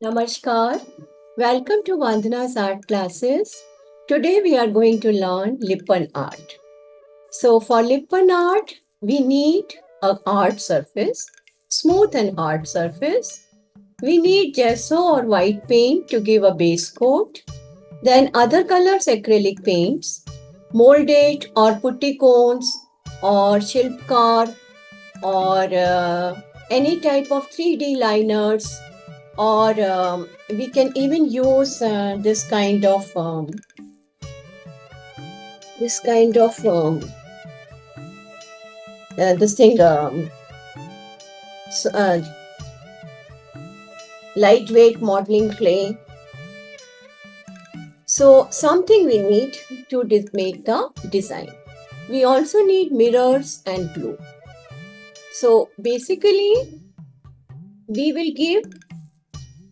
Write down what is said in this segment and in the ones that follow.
Namaskar. Welcome to Vandana's art classes. Today we are going to learn Lippan art. So for Lippan art, we need an art surface, smooth and hard surface. We need gesso or white paint to give a base coat. Then other colors acrylic paints, molded or putty cones or shilpkar or any type of 3D liners, or we can even use this kind of this thing s- uh, lightweight modeling clay. So something we need to make the design. We also need mirrors and glue. So basically we will give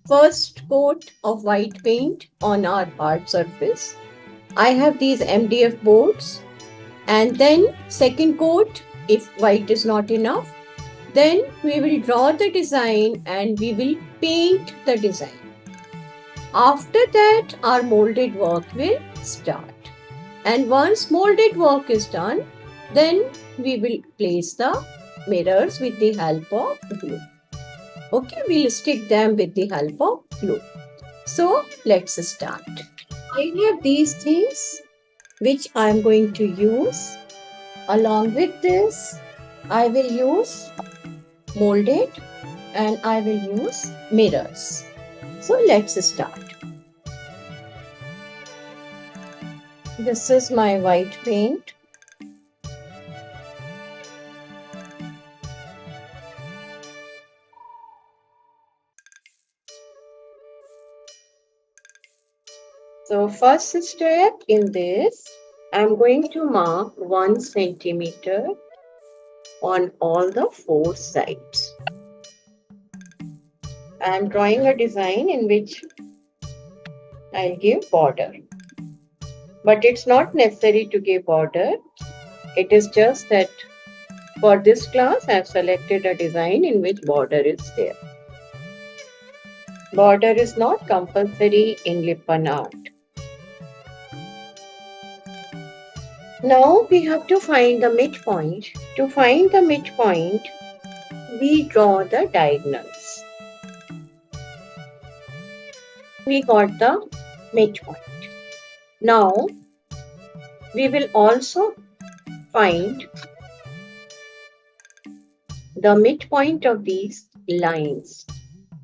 first coat of white paint on our hard surface. I have these MDF boards, and then second coat, if white is not enough, then we will draw the design and we will paint the design. After that, our molded work will start. And once molded work is done, then we will place the mirrors with the help of glue. Okay, we'll stick them with the help of glue. So let's start. I have these things which I am going to use. Along with this, I will use molded and I will use mirrors. So let's start. This is my white paint. So first step in this, I'm going to mark 1 centimeter on all the 4 sides. I'm drawing a design in which I'll give border. But it's not necessary to give border. It is just that for this class, I've selected a design in which border is there. Border is not compulsory in Lippan art. Now we have to find the midpoint. To find the midpoint, we draw the diagonals. We got the midpoint. Now we will also find the midpoint of these lines.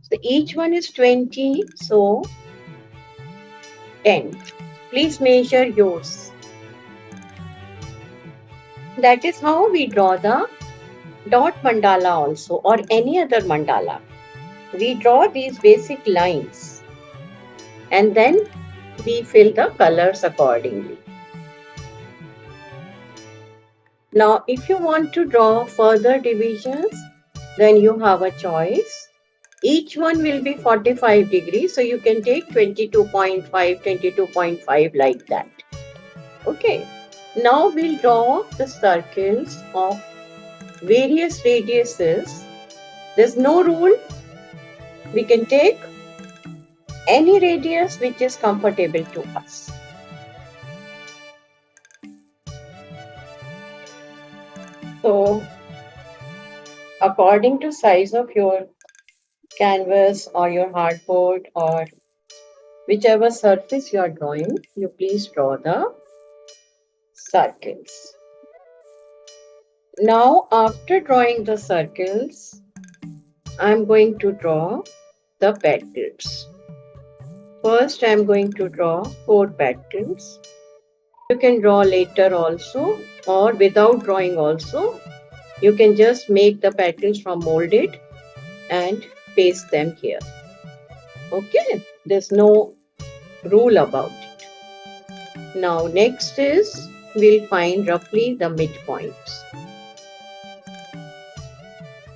So each one is 20, so 10. Please measure yours. That is how we draw the dot mandala also, or any other mandala. We draw these basic lines and then we fill the colors accordingly. Now, if you want to draw further divisions, then you have a choice. Each one will be 45 degrees, so you can take 22.5, 22.5 like that. Okay. Now we'll draw the circles of various radiuses. There's no rule. We can take any radius which is comfortable to us. So, according to size of your canvas or your hardboard or whichever surface you are drawing, you please draw the circles. Now, after drawing the circles, I'm going to draw the petals. First, I'm going to draw 4 petals. You can draw later also, or without drawing also. You can just make the petals from molded and paste them here. Okay, there's no rule about it. Now, next is we'll find roughly the midpoints.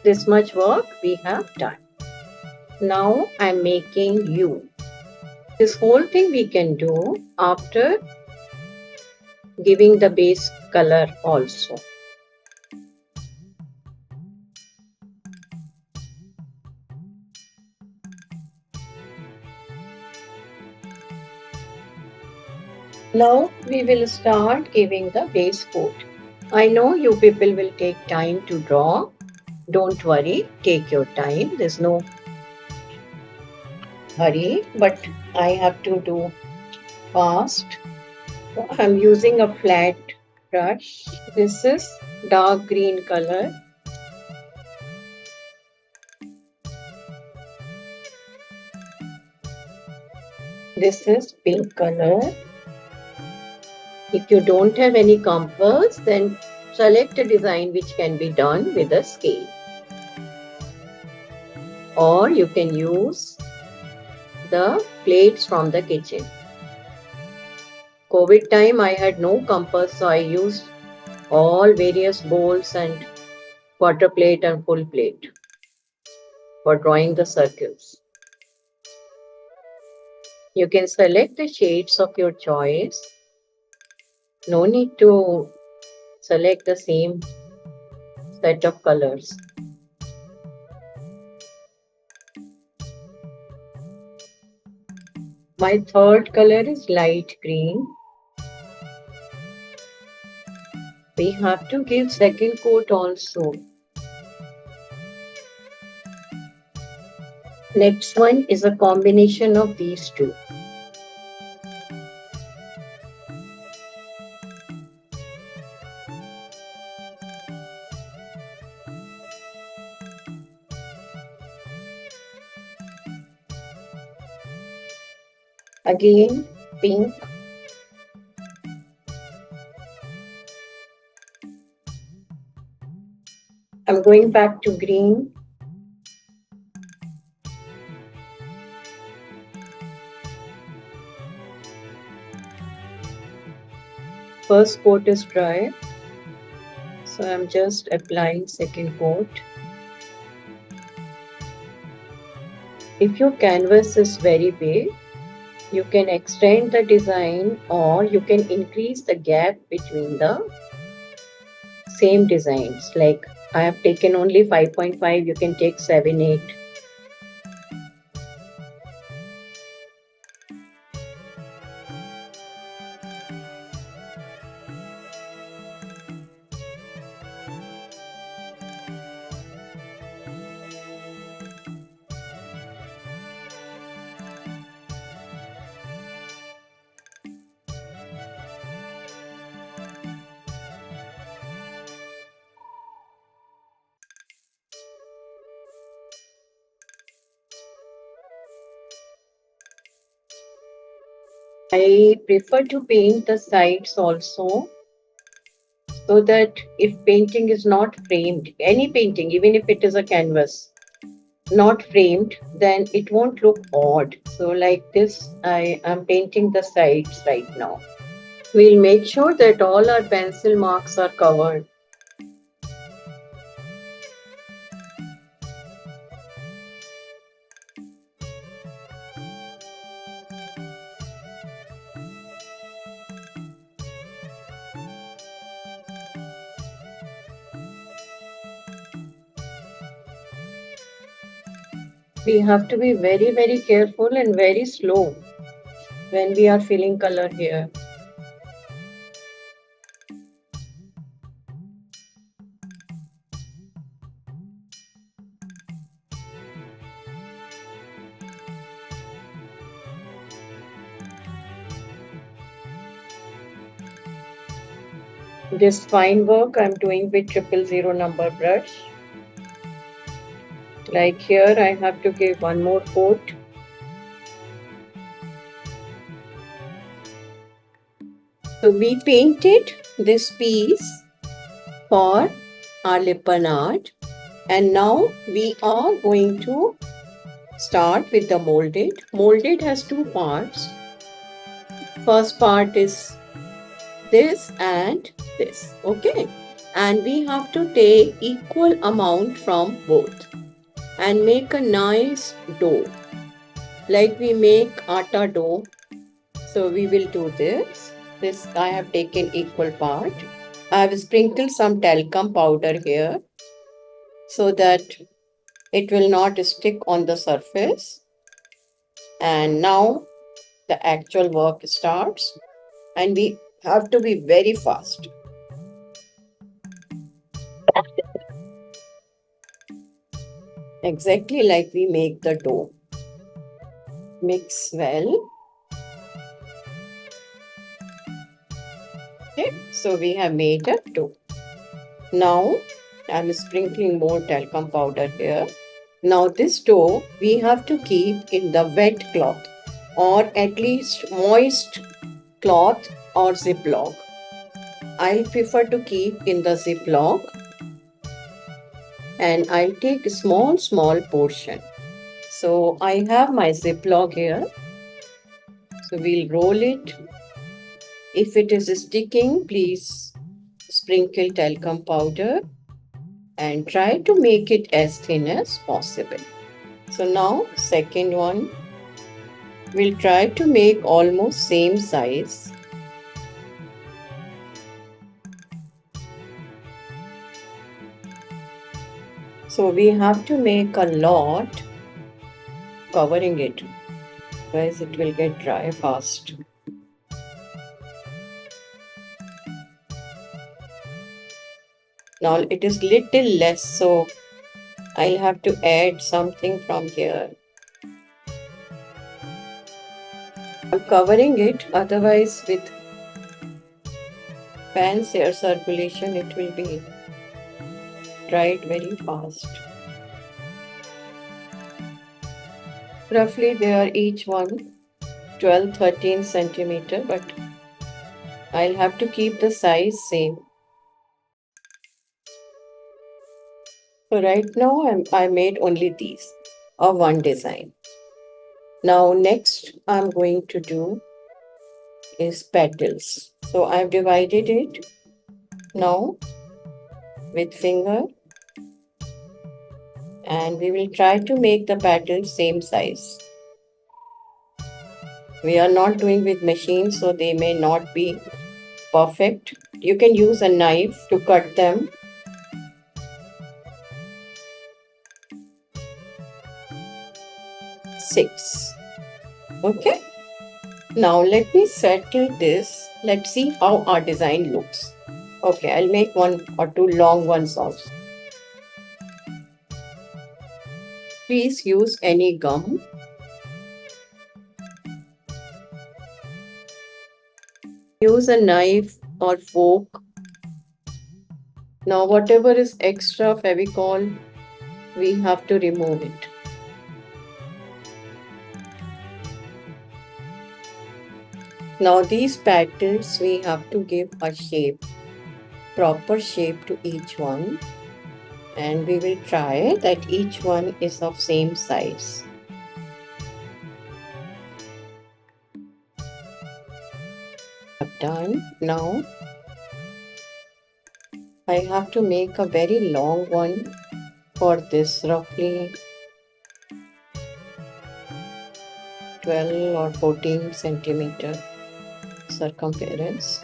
This much work we have done. Now I'm making U. This whole thing we can do after giving the base color also. Now we will start giving the base coat. I know you people will take time to draw. Don't worry, take your time. There's no hurry, but I have to do fast. I'm using a flat brush. This is dark green color. This is pink color. If you don't have any compass, then select a design which can be done with a scale. Or you can use the plates from the kitchen. COVID time, I had no compass, so I used all various bowls and quarter plate and full plate for drawing the circles. You can select the shades of your choice. No need to select the same set of colors. My third color is light green. We have to give second coat also. Next one is a combination of these two. Again, pink. I'm going back to green. First coat is dry, so I'm just applying second coat. If your canvas is very big, you can extend the design or you can increase the gap between the same designs. Like I have taken only 5.5, you can take 7, 8. I prefer to paint the sides also so that if painting is not framed, any painting, even if it is a canvas, not framed, then it won't look odd. So like this, I am painting the sides right now. We'll make sure that all our pencil marks are covered. We have to be very, very careful and very slow when we are filling color here. This fine work I'm doing with 000 number brush. Like here, I have to give one more coat. So we painted this piece for our Lippan art, and now we are going to start with the molded. Molded has two parts. First part is this and this, okay? And we have to take equal amount from both and make a nice dough, like we make atta dough. So we will do this. This I have taken equal part. I have sprinkled some talcum powder here so that it will not stick on the surface. And now the actual work starts. and we have to be very fast. Exactly like we make the dough. Mix well. Okay, so we have made a dough. Now I'm sprinkling more talcum powder here. Now this dough we have to keep in the wet cloth or at least moist cloth or ziploc. I prefer to keep in the ziploc and I'll take a small portion. So I have my ziploc here. So we'll roll it. If it is sticking, please sprinkle talcum powder and try to make it as thin as possible. So now second one, we'll try to make almost same size. So we have to make a lot covering it, otherwise it will get dry fast. Now it is little less, so I'll have to add something from here. I'm covering it, otherwise with fan's air circulation it will be dried very fast. Roughly they are each one 12-13 centimeter, but I'll have to keep the size same. So right now I made only these of one design. Now next I'm going to do is petals. So I've divided it now with finger and we will try to make the petals same size. We are not doing with machine, so they may not be perfect. You can use a knife to cut them. Six. Okay. Now let me settle this. Let's see how our design looks. Okay, I'll make one or two long ones also. Please use any gum. Use a knife or fork. Now whatever is extra Fevicol, we have to remove it. Now these petals we have to give a shape, proper shape to each one, and we will try that each one is of same size. Done. Now I have to make a very long one for this, roughly 12 or 14 centimeter circumference.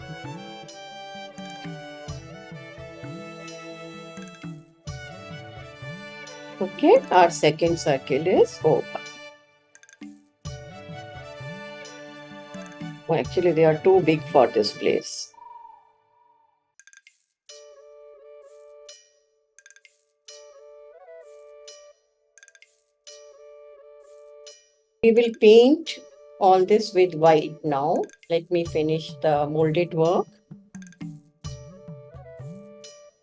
Okay, our second circle is over. Well, actually, they are too big for this place. We will paint all this with white now. Let me finish the molded work.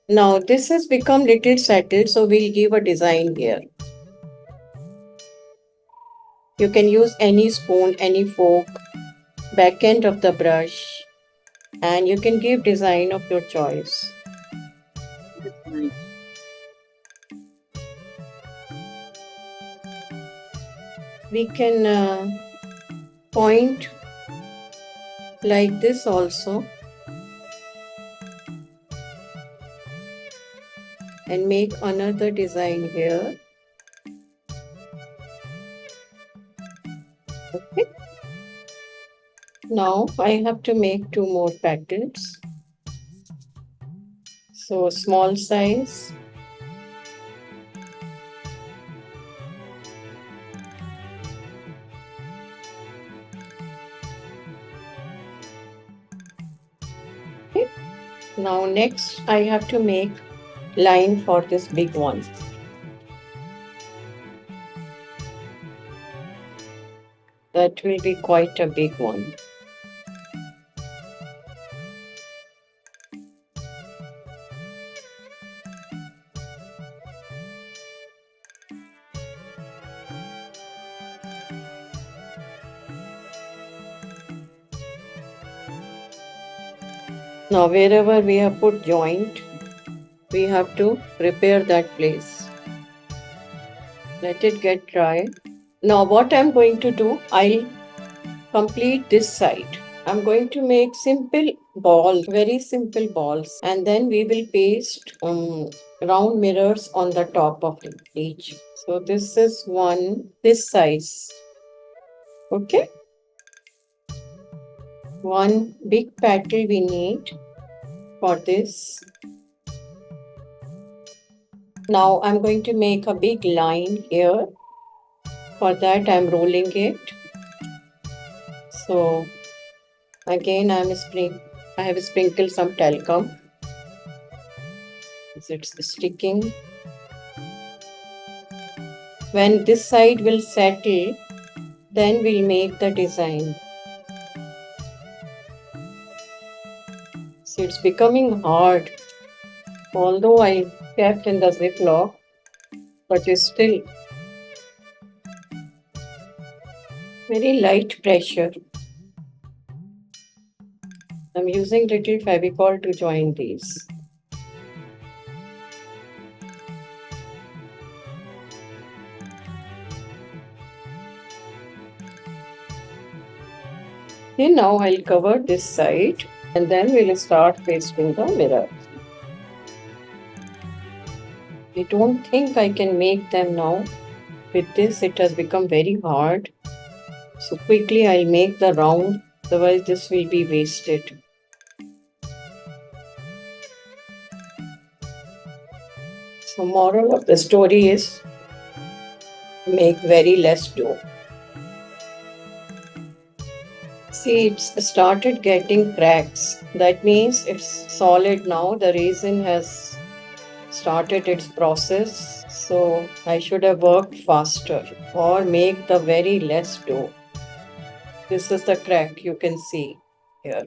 Now this has become little settled, so we'll give a design here. You can use any spoon, any fork, back end of the brush, and you can give design of your choice. That's nice. We can point like this also and make another design here. Okay. Now I have to make two more patterns. So small size. Now next I have to make line for this big one. That will be quite a big one. Now wherever we have put joint, we have to repair that place. Let it get dry. Now what I'm going to do, I'll complete this side. I'm going to make simple balls, very simple balls, and then we will paste round mirrors on the top of each. So this is one, this size. Okay. One big paddle we need for this. Now I'm going to make a big line here. For that I'm rolling it. So again I have sprinkled some talcum. It's sticking. When this side will settle, then we'll make the design. So it's becoming hard. Although I kept in the ziplock, but it's still very light pressure. I'm using little Fevicol to join these. Okay, now I'll cover this side and then we'll start pasting the mirror. I don't think I can make them now. With this, it has become very hard. So quickly I'll make the round, otherwise this will be wasted. So moral of the story is make very less dough. See, it's started getting cracks. That means it's solid now. The resin has started its process. So I should have worked faster or make the very less dough. This is the crack you can see here.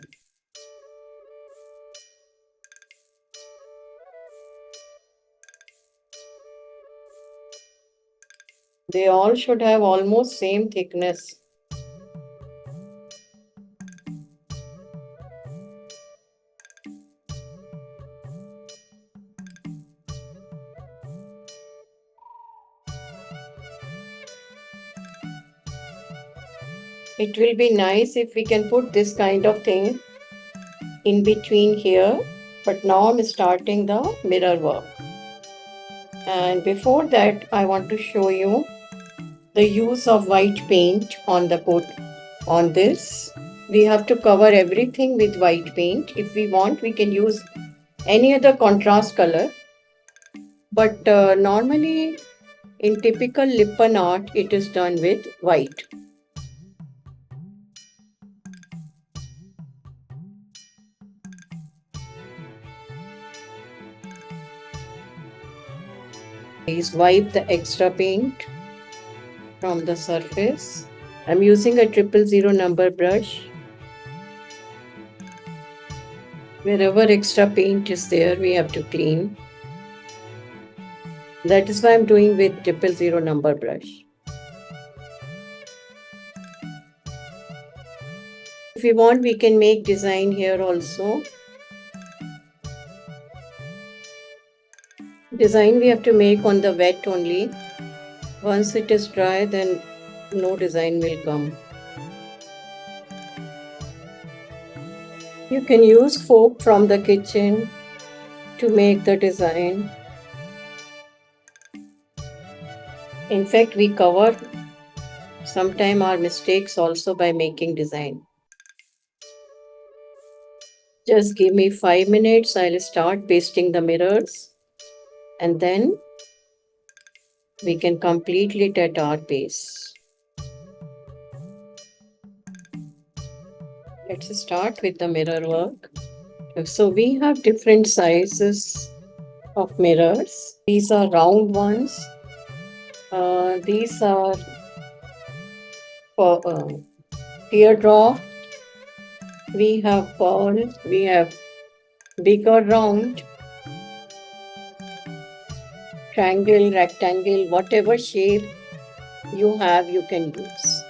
They all should have almost same thickness. It will be nice if we can put this kind of thing in between here. But now I'm starting the mirror work. And before that, I want to show you the use of white paint on the coat. On this, we have to cover everything with white paint. If we want, we can use any other contrast color. But normally, in typical Lippan art, it is done with white. Please wipe the extra paint from the surface. I'm using a 000 number brush. Wherever extra paint is there, we have to clean. That is why I'm doing with 000 number brush. If we want, we can make design here also. Design we have to make on the wet only. Once it is dry, then no design will come. You can use fork from the kitchen to make the design. In fact, we cover sometime our mistakes also by making design. Just give me 5 minutes. I'll start pasting the mirrors and then we can complete it at our pace. Let's start with the mirror work. So we have different sizes of mirrors. These are round ones. These are for teardrop. We have pearl. We have bigger round, triangle, rectangle, whatever shape you have, you can use.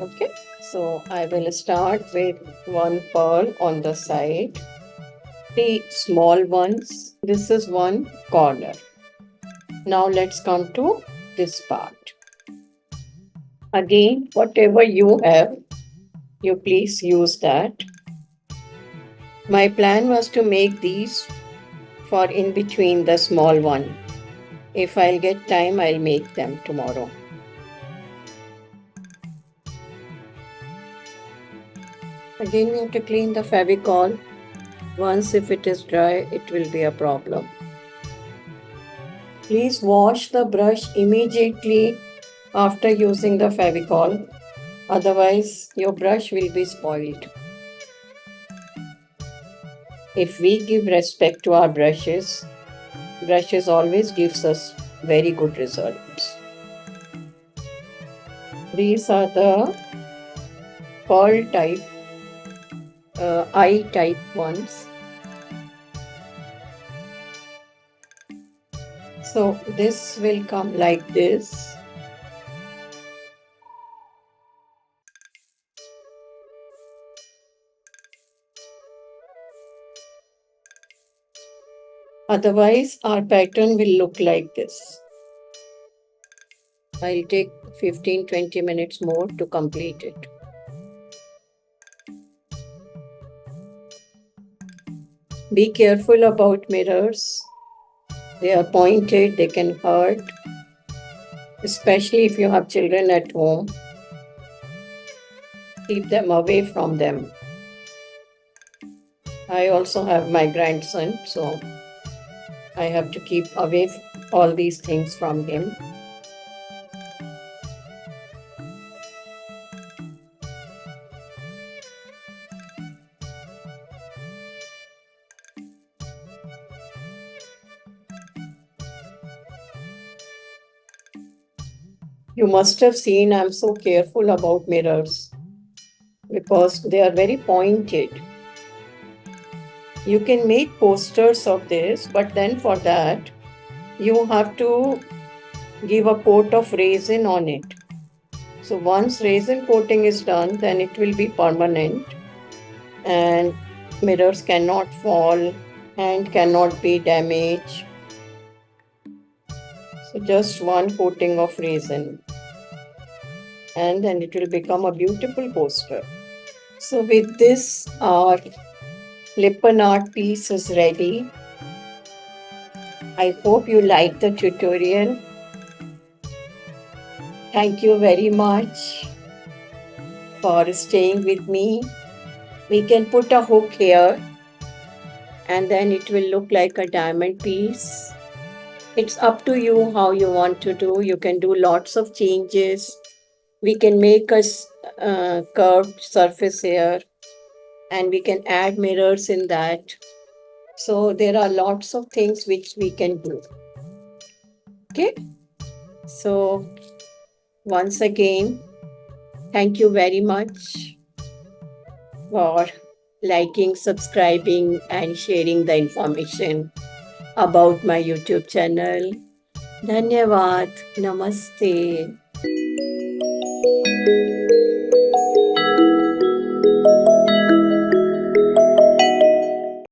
Okay. So I will start with one pearl on the side. Three small ones. This is one corner. Now let's come to this part. Again, whatever you have, you please use that. My plan was to make these for in between the small one. If I'll get time, I'll make them tomorrow. Again, we have to clean the Fevicol. Once if it is dry, it will be a problem. Please wash the brush immediately after using the Fevicol. Otherwise, your brush will be spoiled. If we give respect to our brushes always gives us very good results. These are the pearl type, eye type ones. So this will come like this. Otherwise, our pattern will look like this. I'll take 15-20 minutes more to complete it. Be careful about mirrors. They are pointed, they can hurt, especially if you have children at home. Keep them away from them. I also have my grandson, so I have to keep away all these things from him. You must have seen I'm so careful about mirrors because they are very pointed. You can make posters of this, but then for that, you have to give a coat of resin on it. So once resin coating is done, then it will be permanent and mirrors cannot fall and cannot be damaged. So just one coating of resin and then it will become a beautiful poster. So with this, our Lippan art piece is ready. I hope you liked the tutorial. Thank you very much for staying with me. We can put a hook here and then it will look like a diamond piece. It's up to you how you want to do. You can do lots of changes. We can make a curved surface here and we can add mirrors in that. So there are lots of things which we can do. Okay. So once again, thank you very much for liking, subscribing, and sharing the information about my YouTube channel. Dhanyavad. Namaste.